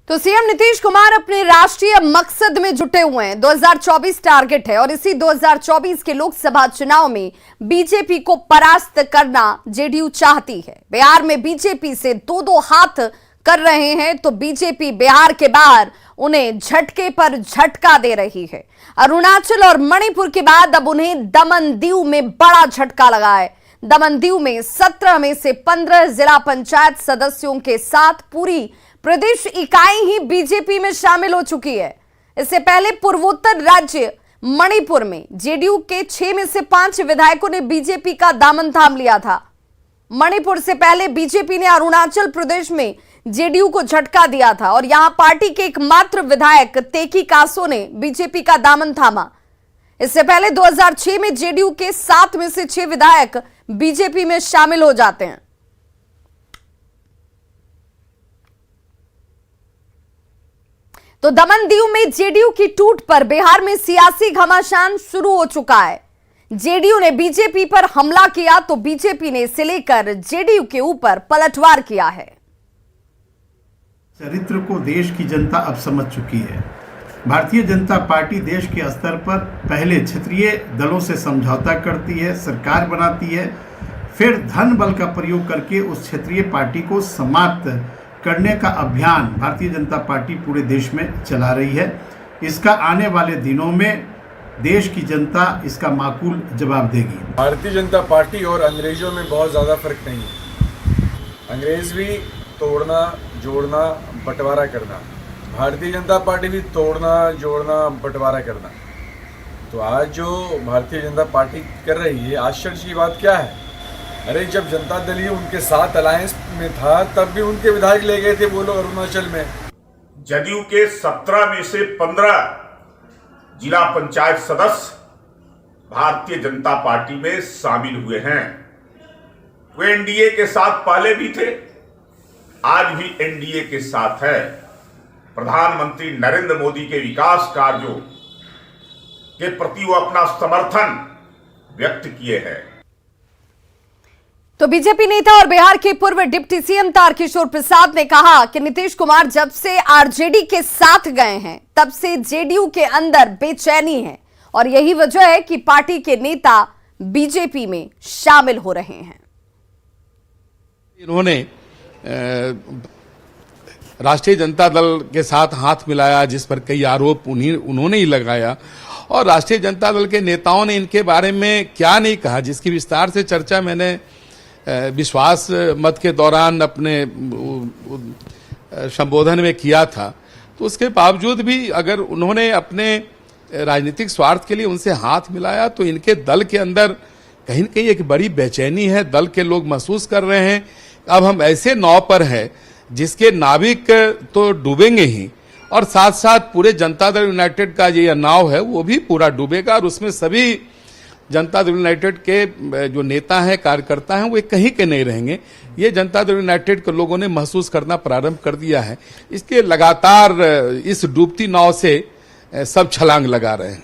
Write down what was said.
तो सीएम नीतीश कुमार अपने राष्ट्रीय मकसद में जुटे हुए हैं। 2024 टारगेट है और इसी 2024 के लोकसभा चुनाव में बीजेपी को परास्त करना जेडीयू चाहती है। बिहार में बीजेपी से दो हाथ कर रहे हैं तो बीजेपी बिहार के बाहर उन्हें झटके पर झटका दे रही है। अरुणाचल और मणिपुर के बाद अब उन्हें दमन दीव में बड़ा झटका लगा है। दमन दीव में 17 में से 15 जिला पंचायत सदस्यों के साथ पूरी प्रदेश इकाई ही बीजेपी में शामिल हो चुकी है। इससे पहले पूर्वोत्तर राज्य मणिपुर में जेडीयू के 6 में से 5 विधायकों ने बीजेपी का दामन थाम लिया था। मणिपुर से पहले बीजेपी ने अरुणाचल प्रदेश में जेडीयू को झटका दिया था और यहां पार्टी के एकमात्र विधायक तेकी कासो ने बीजेपी का दामन थामा। इससे पहले 2006 में जेडीयू के 7 में से 6 विधायक बीजेपी में शामिल हो जाते हैं। तो दमन दीव में जेडीयू की टूट पर बिहार में सियासी घमासान शुरू हो चुका है। जेडीयू ने बीजेपी पर हमला किया तो बीजेपी ने इसे लेकर जेडीयू के ऊपर पलटवार किया है। चरित्र को देश की जनता अब समझ चुकी है। भारतीय जनता पार्टी देश के स्तर पर पहले क्षेत्रीय दलों से समझौता करती है, सरकार बनाती है, फिर धन बल का प्रयोग करके उस क्षेत्रीय पार्टी को समाप्त करने का अभियान भारतीय जनता पार्टी पूरे देश में चला रही है। इसका आने वाले दिनों में देश की जनता इसका माकूल जवाब देगी। भारतीय जनता पार्टी और अंग्रेजों में बहुत ज़्यादा फर्क नहीं है। अंग्रेज भी तोड़ना, जोड़ना, बंटवारा करना, भारतीय जनता पार्टी भी तोड़ना, जोड़ना, बंटवारा करना। तो आज जो भारतीय जनता पार्टी कर रही है, आश्चर्य की बात क्या है? अरे जब जनता दल ही उनके साथ अलायंस में था तब भी उनके विधायक ले गए थे वो लोग अरुणाचल में। जदयू के 17 में से 15 जिला पंचायत सदस्य भारतीय जनता पार्टी में शामिल हुए हैं। वे एनडीए के साथ पहले भी थे, आज भी एनडीए के साथ है। प्रधानमंत्री नरेंद्र मोदी के विकास कार्यों के प्रति वो अपना समर्थन व्यक्त किए हैं। तो बीजेपी नेता और बिहार के पूर्व डिप्टी सीएम तारकिशोर प्रसाद ने कहा कि नीतीश कुमार जब से आरजेडी के साथ गए हैं तब से जेडीयू के अंदर बेचैनी है और यही वजह है कि पार्टी के नेता बीजेपी में शामिल हो रहे हैं। इन्होंने राष्ट्रीय जनता दल के साथ हाथ मिलाया, जिस पर कई आरोप उन्होंने ही लगाया और राष्ट्रीय जनता दल के नेताओं ने इनके बारे में क्या नहीं कहा, जिसकी विस्तार से चर्चा मैंने विश्वास मत के दौरान अपने संबोधन में किया था। तो उसके बावजूद भी अगर उन्होंने अपने राजनीतिक स्वार्थ के लिए उनसे हाथ मिलाया तो इनके दल के अंदर कहीं न कहीं एक बड़ी बेचैनी है। दल के लोग महसूस कर रहे हैं अब हम ऐसे नाव पर हैं जिसके नाविक तो डूबेंगे ही और साथ साथ पूरे जनता दल यूनाइटेड का ये नाव है वो भी पूरा डूबेगा और उसमें सभी जनता दल यूनाइटेड के जो नेता हैं, कार्यकर्ता हैं, वो कहीं के नहीं रहेंगे। ये जनता दल यूनाइटेड के लोगों ने महसूस करना प्रारंभ कर दिया है। इसके लगातार इस डूबती नाव से सब छलांग लगा रहे हैं।